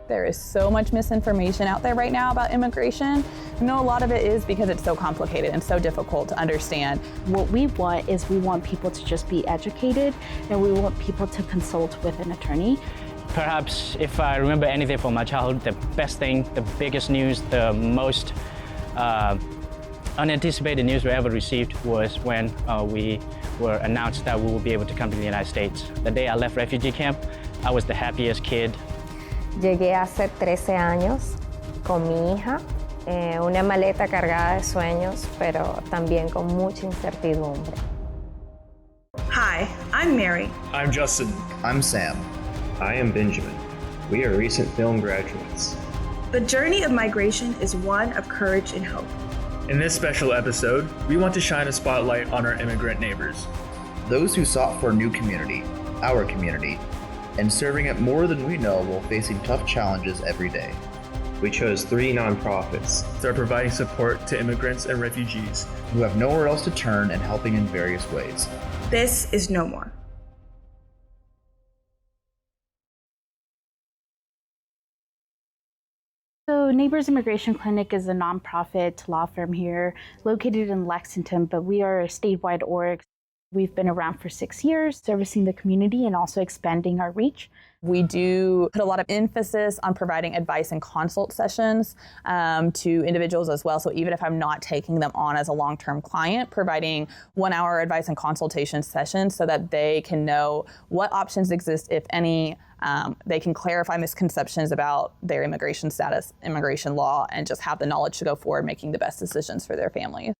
There is so much misinformation out there right now about immigration. I know a lot of it is because it's so complicated and so difficult to understand. What we want is we want people to just be educated, and we want people to consult with an attorney. Perhaps if I remember anything from my childhood, the best thing, the biggest news, the most unanticipated news we ever received was when we were announced that we will be able to come to the United States. The day I left refugee camp, I was the happiest kid. Llegué hace 13 años con mi hija, una maleta cargada de sueños, pero también con mucha incertidumbre. Hi, I'm Mary. I'm Justin. I'm Sam. I am Benjamin. We are recent film graduates. The journey of migration is one of courage and hope. In this special episode, we want to shine a spotlight on our immigrant neighbors. Those who sought for a new community, our community, and serving it more than we know while facing tough challenges every day. We chose 3 nonprofits that are providing support to immigrants and refugees who have nowhere else to turn and helping in various ways. This is kNOwMORE. So Neighbors Immigration Clinic is a nonprofit law firm here located in Lexington, but we are a statewide org. We've been around for 6 years, servicing the community and also expanding our reach. We do put a lot of emphasis on providing advice and consult sessions to individuals as well. So even if I'm not taking them on as a long-term client, providing 1-hour advice and consultation sessions so that they can know what options exist, if any. They can clarify misconceptions about their immigration status, immigration law, and just have the knowledge to go forward making the best decisions for their families.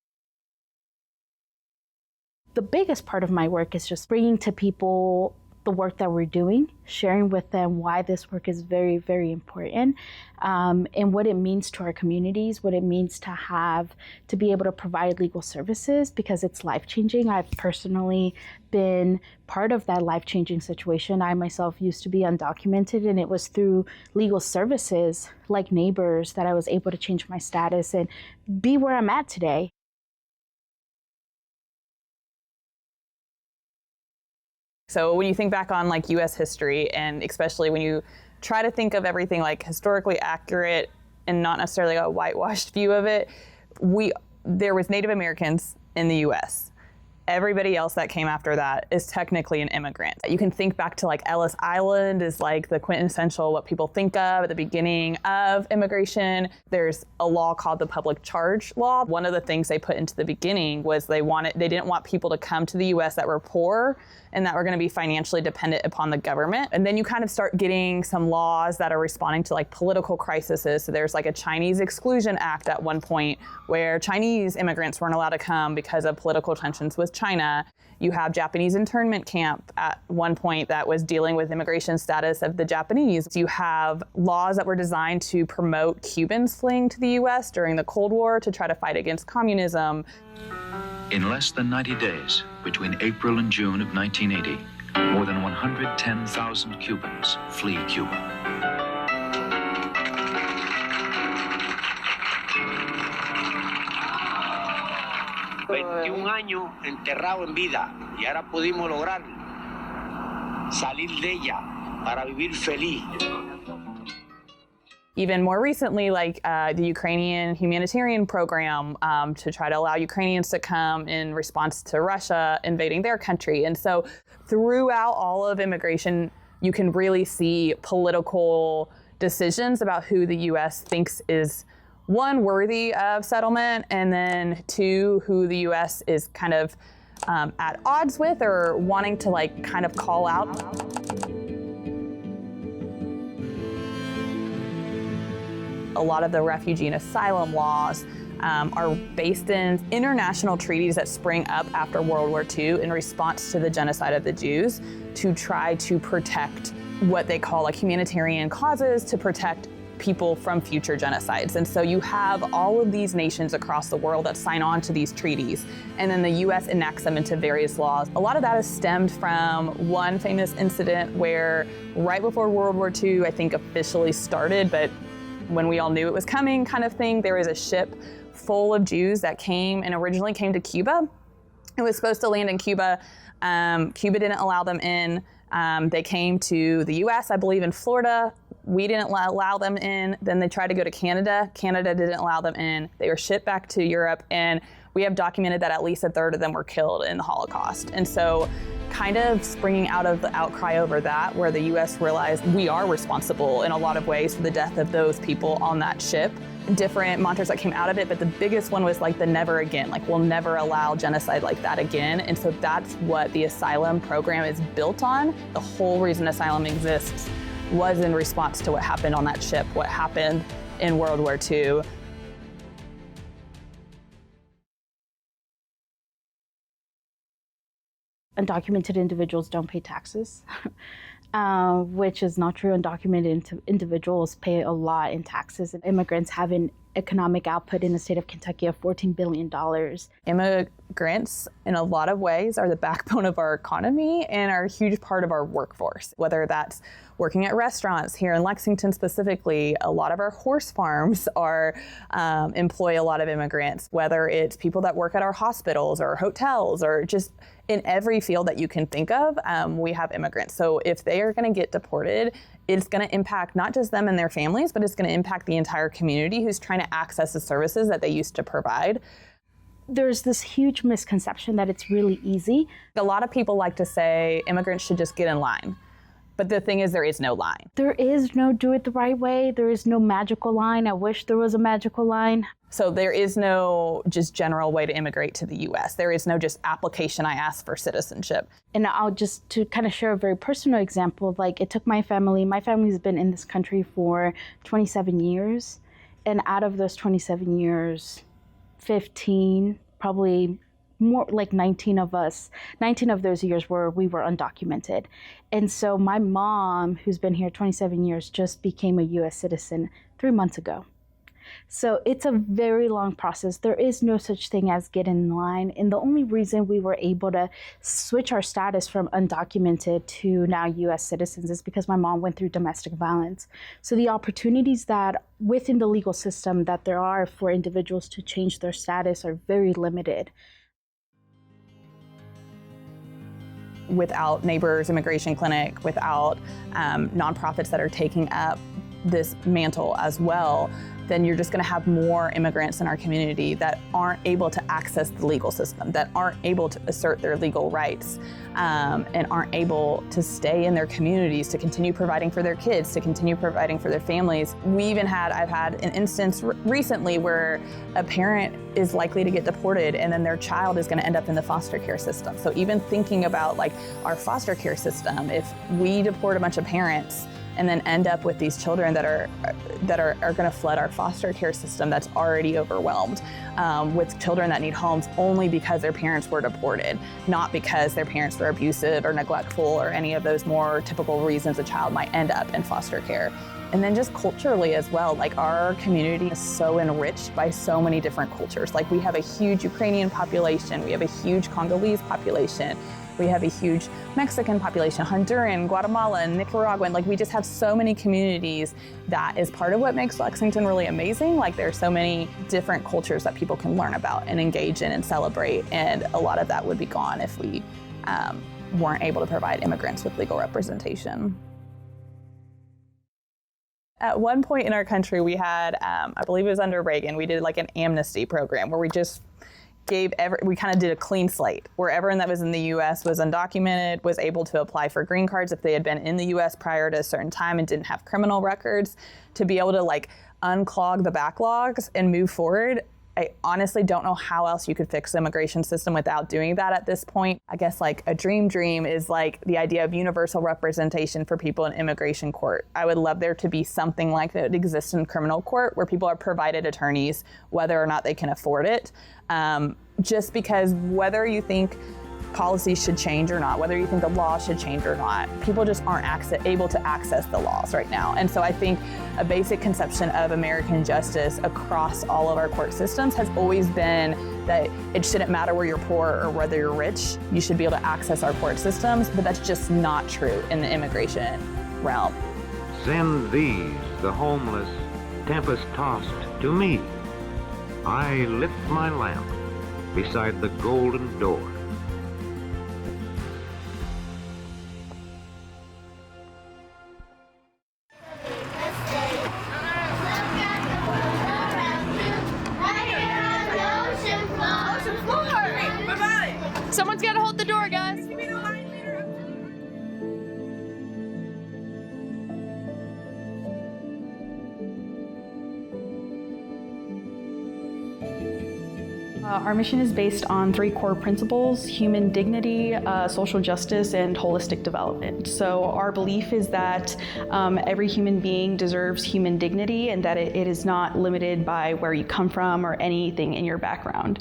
The biggest part of my work is just bringing to people the work that we're doing, sharing with them why this work is very, very important, and what it means to our communities, what it means to be able to provide legal services, because it's life-changing. I've personally been part of that life-changing situation. I myself used to be undocumented, and it was through legal services like Neighbors that I was able to change my status and be where I'm at today. So when you think back on like US history, and especially when you try to think of everything like historically accurate and not necessarily a whitewashed view of it, there was Native Americans in the US. Everybody else that came after that is technically an immigrant. You can think back to like Ellis Island is like the quintessential what people think of at the beginning of immigration. There's a law called the Public Charge Law. One of the things they put into the beginning was they didn't want people to come to the US that were poor and that were going to be financially dependent upon the government. And then you kind of start getting some laws that are responding to like political crises. So there's like a Chinese Exclusion Act at one point where Chinese immigrants weren't allowed to come because of political tensions with China. You have Japanese internment camp at one point that was dealing with immigration status of the Japanese. You have laws that were designed to promote Cubans fleeing to the US during the Cold War to try to fight against communism. In less than 90 days, between April and June of 1980, more than 110,000 Cubans flee Cuba. 21 años enterrado en vida y ahora pudimos lograr salir de ella para vivir feliz. Even more recently, like the Ukrainian humanitarian program to try to allow Ukrainians to come in response to Russia invading their country. And so throughout all of immigration, you can really see political decisions about who the U.S. thinks is, one, worthy of settlement, and then two, who the U.S. is kind of at odds with or wanting to like kind of call out. A lot of the refugee and asylum laws are based in international treaties that spring up after World War II in response to the genocide of the Jews to try to protect what they call like humanitarian causes to protect people from future genocides. And so you have all of these nations across the world that sign on to these treaties, and then the US enacts them into various laws. A lot of that is stemmed from one famous incident where right before World War II, I think officially started, but when we all knew it was coming kind of thing, there was a ship full of Jews that came and originally came to Cuba. It was supposed to land in Cuba. Cuba didn't allow them in. They came to the US, I believe in Florida, We didn't allow them in. Then they tried to go to Canada. Canada didn't allow them in. They were shipped back to Europe, and we have documented that at least a third of them were killed in the Holocaust. And so kind of springing out of the outcry over that, where the US realized we are responsible in a lot of ways for the death of those people on that ship. Different mantras that came out of it, but the biggest one was like the never again, like we'll never allow genocide like that again. And so that's what the asylum program is built on. The whole reason asylum exists was in response to what happened on that ship, what happened in World War II. Undocumented individuals don't pay taxes, which is not true. Undocumented individuals pay a lot in taxes, and immigrants have an economic output in the state of Kentucky of $14 billion. Immigrants, in a lot of ways, are the backbone of our economy and are a huge part of our workforce, whether that's working at restaurants here in Lexington specifically. A lot of our horse farms employ a lot of immigrants, whether it's people that work at our hospitals or hotels or just in every field that you can think of, we have immigrants. So if they are going to get deported, it's going to impact not just them and their families, but it's going to impact the entire community who's trying to access the services that they used to provide. There's this huge misconception that it's really easy. A lot of people like to say immigrants should just get in line. But the thing is, there is no line. There is no do it the right way. There is no magical line. I wish there was a magical line. So there is no just general way to immigrate to the U.S. There is no just application I ask for citizenship. And I'll just to kind of share a very personal example, like it took my family's been in this country for 27 years. And out of those 27 years, 15, probably more like 19 of those years we were undocumented. And so my mom, who's been here 27 years, just became a U.S. citizen 3 months ago. So it's a very long process. There is no such thing as get in line. And the only reason we were able to switch our status from undocumented to now U.S. citizens is because my mom went through domestic violence. So the opportunities that within the legal system that there are for individuals to change their status are very limited. Without Neighbors Immigration Clinic, without nonprofits that are taking up this mantle as well, then you're just going to have more immigrants in our community that aren't able to access the legal system, that aren't able to assert their legal rights, and aren't able to stay in their communities, to continue providing for their kids, to continue providing for their families. I've had an instance recently where a parent is likely to get deported and then their child is going to end up in the foster care system. So even thinking about like our foster care system, if we deport a bunch of parents and then end up with these children that are going to flood our foster care system that's already overwhelmed with children that need homes only because their parents were deported, not because their parents were abusive or neglectful or any of those more typical reasons a child might end up in foster care. And then just culturally as well, like our community is so enriched by so many different cultures. Like we have a huge Ukrainian population, we have a huge Congolese population, we have a huge Mexican population, Honduran, Guatemalan, Nicaraguan. Like we just have so many communities. That is part of what makes Lexington really amazing. Like there are so many different cultures that people can learn about and engage in and celebrate. And a lot of that would be gone if we weren't able to provide immigrants with legal representation. At one point in our country, we had, I believe it was under Reagan, we did like an amnesty program where we just we kind of did a clean slate where everyone that was in the U.S. was undocumented, was able to apply for green cards if they had been in the U.S. prior to a certain time and didn't have criminal records, to be able to like unclog the backlogs and move forward. I honestly don't know how else you could fix the immigration system without doing that at this point. I guess like a dream is like the idea of universal representation for people in immigration court. I would love there to be something like that exists in criminal court where people are provided attorneys whether or not they can afford it. Just because whether you think policies should change or not, whether you think the law should change or not, people just aren't able to access the laws right now. And so I think a basic conception of American justice across all of our court systems has always been that it shouldn't matter where you're poor or whether you're rich, you should be able to access our court systems, but that's just not true in the immigration realm. Send these, the homeless, tempest-tossed, to me. I lift my lamp beside the golden door. hold the door, guys. Our mission is based on 3 core principles: human dignity, social justice, and holistic development. So our belief is that every human being deserves human dignity, and that it is not limited by where you come from or anything in your background.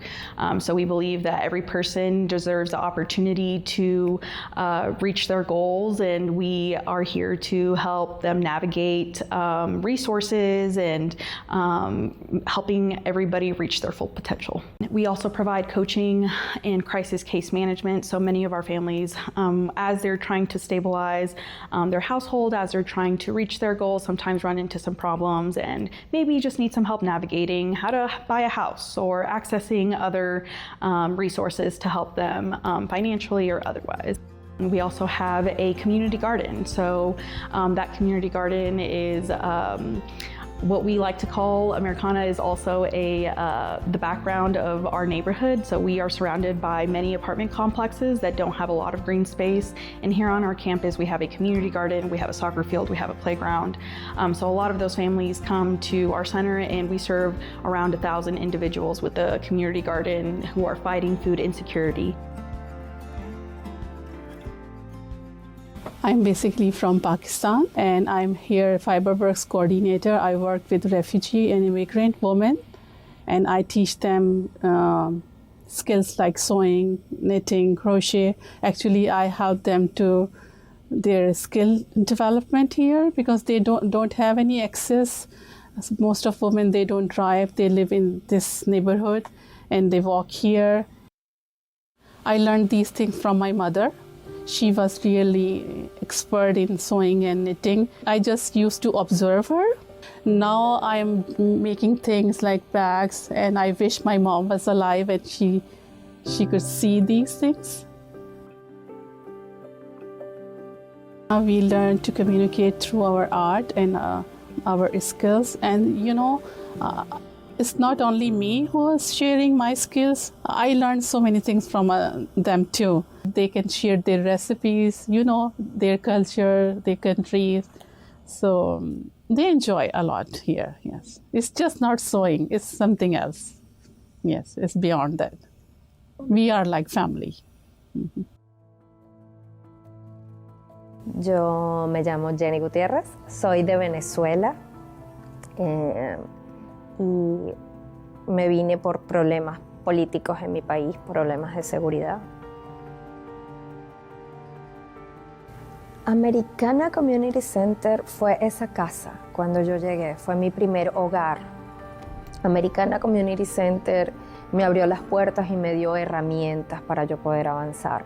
So we believe that every person deserves the opportunity to reach their goals, and we are here to help them navigate resources and helping everybody reach their full potential. We also provide coaching and crisis case management. So many of our families, as they're trying to stabilize their household, as they're trying to reach their goals, sometimes run into some problems and maybe just need some help navigating how to buy a house or accessing other resources to help them financially or otherwise. We also have a community garden. So that community garden is what we like to call, Americana is also the background of our neighborhood. So we are surrounded by many apartment complexes that don't have a lot of green space. And here on our campus, we have a community garden, we have a soccer field, we have a playground. So a lot of those families come to our center, and we serve around 1,000 individuals with the community garden who are fighting food insecurity. I'm basically from Pakistan, and I'm here Fiberworks coordinator. I work with refugee and immigrant women, and I teach them skills like sewing, knitting, crochet. Actually, I help them to their skill development here because they don't have any access. Most of women, they don't drive. They live in this neighborhood, and they walk here. I learned these things from my mother. She was really expert in sewing and knitting. I just used to observe her. Now I'm making things like bags, and I wish my mom was alive and she could see these things. We learn to communicate through our art and our skills. And it's not only me who is sharing my skills. I learned so many things from them too. They can share their recipes, their culture, their countries. So they enjoy a lot here, yes. It's just not sewing, it's something else. Yes, it's beyond that. We are like family. Mm-hmm. Yo me llamo Jenny Gutiérrez, soy de Venezuela y me vine por problemas políticos en mi país, problemas de seguridad. Americana Community Center fue esa casa cuando yo llegué, fue mi primer hogar. Americana Community Center me abrió las puertas y me dio herramientas para yo poder avanzar.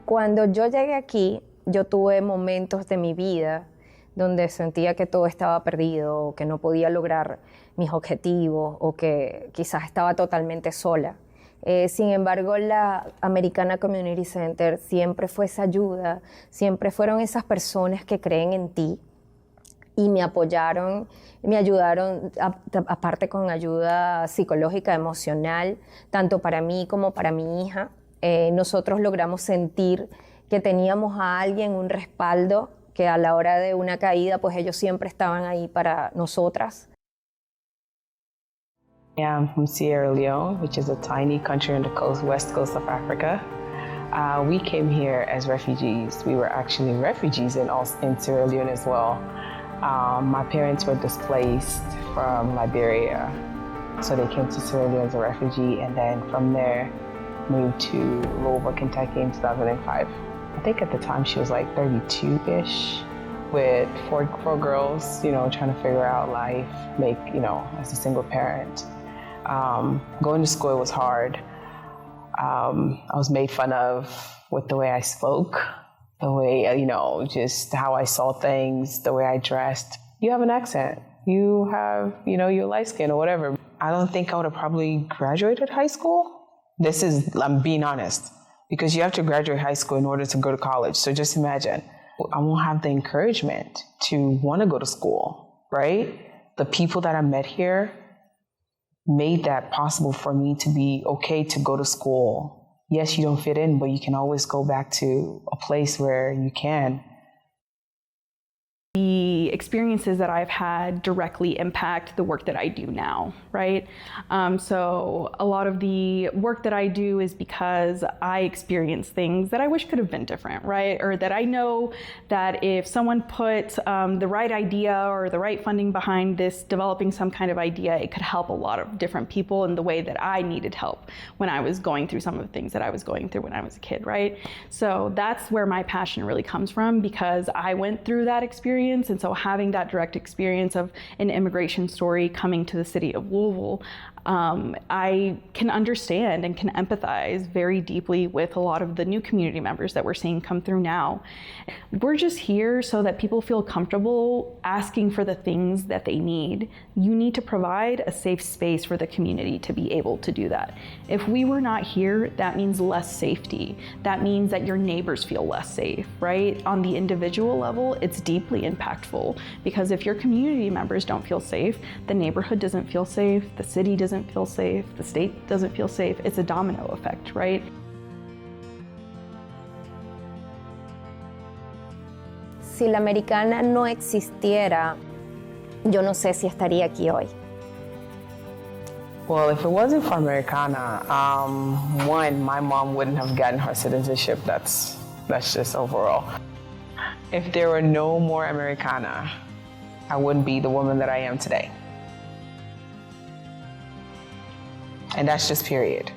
Cuando yo llegué aquí, yo tuve momentos de mi vida donde sentía que todo estaba perdido, o que no podía lograr mis objetivos, o que quizás estaba totalmente sola. Sin embargo, la Americana Community Center siempre fue esa ayuda, siempre fueron esas personas que creen en ti y me apoyaron, me ayudaron, aparte con ayuda psicológica, emocional, tanto para mí como para mi hija. Nosotros logramos sentir que teníamos a alguien, un respaldo, que a la hora de una caída, pues ellos siempre estaban ahí para nosotras. I'm from Sierra Leone, which is a tiny country on the west coast of Africa. We came here as refugees. We were actually refugees in Sierra Leone as well. My parents were displaced from Liberia, so they came to Sierra Leone as a refugee, and then from there moved to Louisville, Kentucky in 2005. I think at the time she was like 32-ish with four girls, trying to figure out life, as a single parent. Going to school was hard. I was made fun of with the way I spoke, the way, just how I saw things, the way I dressed. You have an accent. You have, you're light skin or whatever. I don't think I would have probably graduated high school. I'm being honest, because you have to graduate high school in order to go to college. So just imagine, I won't have the encouragement to want to go to school, right? The people that I met here made that possible for me to be okay to go to school, yes, you don't fit in, but you can always go back to a place where you can. The experiences that I've had directly impact the work that I do now, right? So a lot of the work that I do is because I experience things that I wish could have been different, right? Or that I know that if someone put the right idea or the right funding behind this, developing some kind of idea, it could help a lot of different people in the way that I needed help when I was going through some of the things that I was going through when I was a kid, right? So that's where my passion really comes from, because I went through that experience. And so having that direct experience of an immigration story coming to the city of Louisville, I can understand and can empathize very deeply with a lot of the new community members that we're seeing come through now. We're just here so that people feel comfortable asking for the things that they need. You need to provide a safe space for the community to be able to do that. If we were not here, that means less safety. That means that your neighbors feel less safe, right? On the individual level, it's deeply impactful, because if your community members don't feel safe, the neighborhood doesn't feel safe, the city doesn't feel safe, the state doesn't feel safe. It's a domino effect, right? Si la Americana no existiera, yo no sé si estaría aquí hoy. Well, if it wasn't for Americana, one, my mom wouldn't have gotten her citizenship. That's just overall. If there were no more Americana, I wouldn't be the woman that I am today. And that's just period.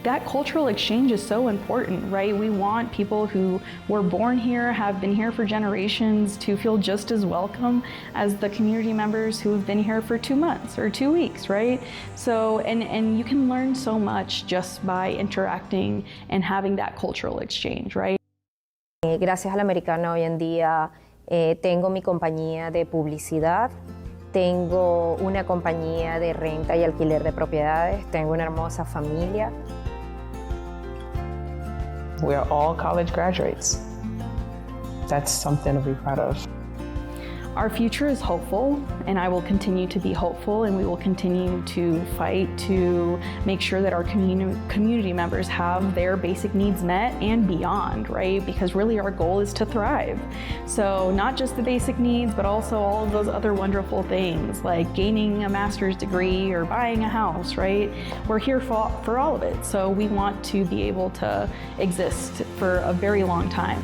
That cultural exchange is so important, right? We want people who were born here, have been here for generations, to feel just as welcome as the community members who have been here for 2 months or 2 weeks, right? So, and you can learn so much just by interacting and having that cultural exchange, right? Gracias a la Americana hoy en día tengo mi compañía de publicidad, tengo una compañía de renta y alquiler de propiedades, tengo una hermosa familia. We are all college graduates. That's something to be proud of. Our future is hopeful, and I will continue to be hopeful, and we will continue to fight to make sure that our community members have their basic needs met and beyond, right? Because really our goal is to thrive. So not just the basic needs, but also all of those other wonderful things like gaining a master's degree or buying a house, right? We're here for all of it. So we want to be able to exist for a very long time.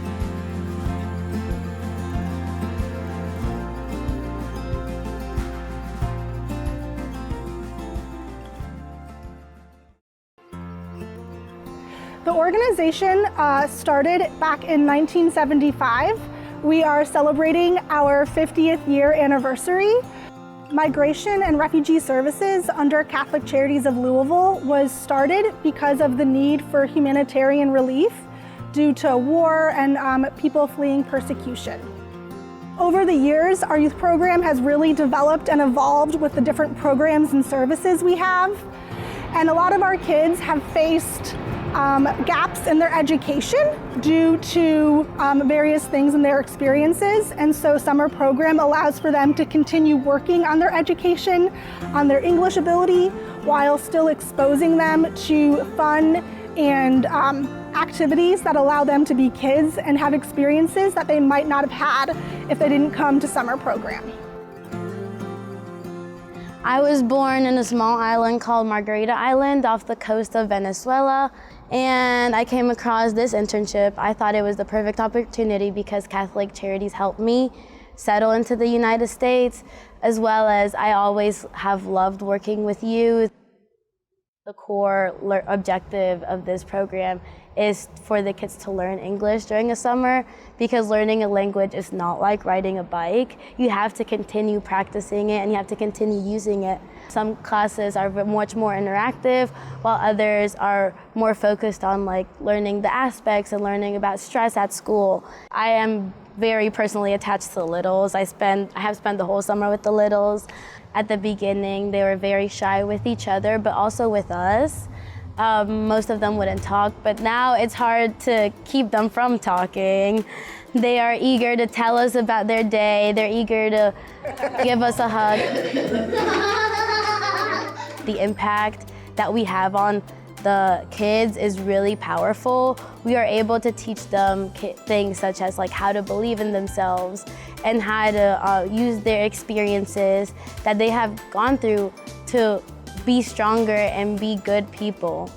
The organization started back in 1975. We are celebrating our 50th year anniversary. Migration and Refugee Services under Catholic Charities of Louisville was started because of the need for humanitarian relief due to war and people fleeing persecution. Over the years, our youth program has really developed and evolved with the different programs and services we have. And a lot of our kids have faced gaps in their education due to various things in their experiences. And so summer program allows for them to continue working on their education, on their English ability, while still exposing them to fun and activities that allow them to be kids and have experiences that they might not have had if they didn't come to summer program. I was born in a small island called Margarita Island off the coast of Venezuela, and I came across this internship. I thought it was the perfect opportunity because Catholic Charities helped me settle into the United States, as well as I always have loved working with youth. The core objective of this program is for the kids to learn English during the summer, because learning a language is not like riding a bike. You have to continue practicing it and you have to continue using it. Some classes are much more interactive, while others are more focused on like learning the aspects and learning about stress at school. I am very personally attached to the littles. I have spent the whole summer with the littles. At the beginning, they were very shy with each other, but also with us. Most of them wouldn't talk, but now it's hard to keep them from talking. They are eager to tell us about their day. They're eager to give us a hug. The impact that we have on the kids is really powerful. We are able to teach them things such as like how to believe in themselves and how to use their experiences that they have gone through to be stronger and be good people.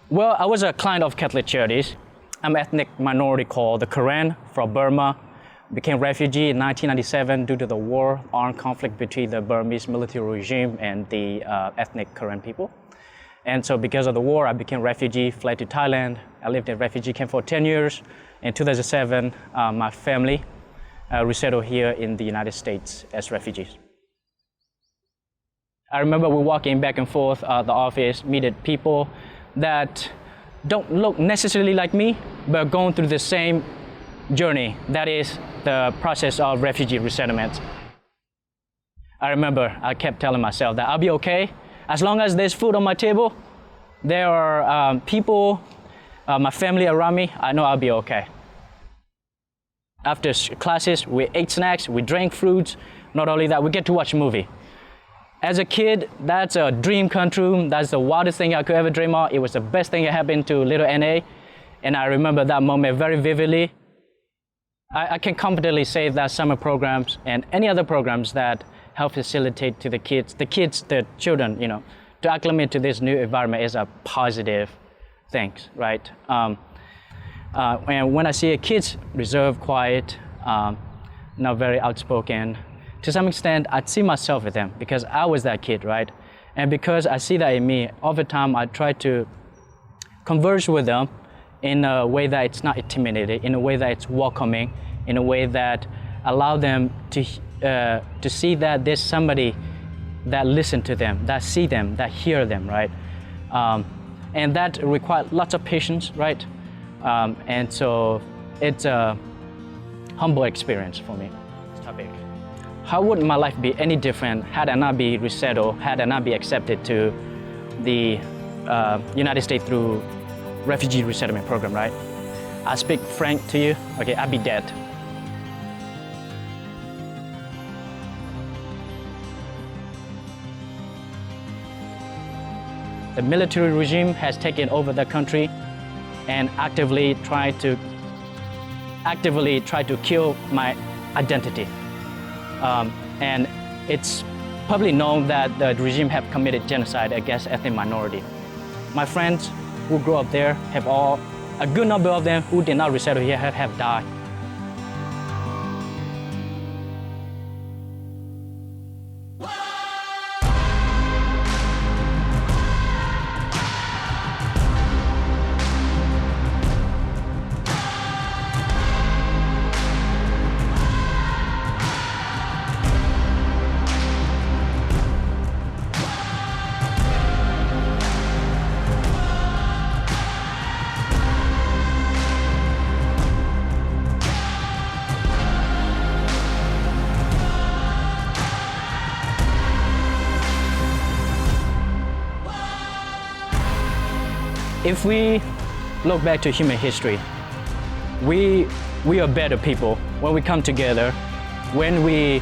Well, I was a client of Catholic Charities. I'm an ethnic minority called the Karen from Burma. Became refugee in 1997 due to the war, armed conflict between the Burmese military regime and the ethnic Karen people. And so because of the war, I became refugee, fled to Thailand. I lived in refugee camp for 10 years. In 2007, my family resettled here in the United States as refugees. I remember we walking back and forth the office, meeting people that don't look necessarily like me, but going through the same journey, that is the process of refugee resettlement. I remember I kept telling myself that I'll be okay. As long as there's food on my table, there are people, my family around me, I know I'll be okay. After classes, we ate snacks, we drank fruits. Not only that, we get to watch a movie. As a kid, that's a dream come true. That's the wildest thing I could ever dream of. It was the best thing that happened to little N.A. And I remember that moment very vividly. I can confidently say that summer programs and any other programs that help facilitate to the children, you know, to acclimate to this new environment is a positive thing, right? And when I see a kids reserved, quiet, not very outspoken, to some extent, I see myself with them because I was that kid, right? And because I see that in me, over time, I try to converse with them in a way that it's not intimidating, in a way that it's welcoming, in a way that allow them to see that there's somebody that listen to them, that see them, that hear them, right? And that requires lots of patience, right? And so it's a humble experience for me, this topic. How would my life be any different had I not be resettled, had I not be accepted to the United States through refugee resettlement program, right? I speak frank to you, okay, I'd be dead. The military regime has taken over the country and actively try to kill my identity. And it's publicly known that the regime have committed genocide against ethnic minority. My friends who grew up there a good number of them who did not resettle here have died. If we look back to human history, we are better people when we come together, when we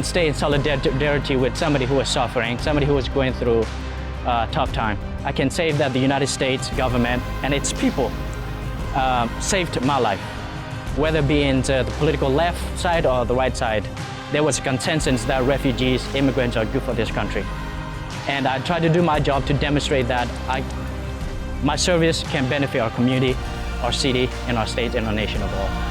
stay in solidarity with somebody who is suffering, somebody who is going through a tough time. I can say that the United States government and its people saved my life. Whether it be in the political left side or the right side, there was a consensus that refugees, immigrants are good for this country. And I try to do my job to demonstrate that my service can benefit our community, our city, and our state, and our nation overall.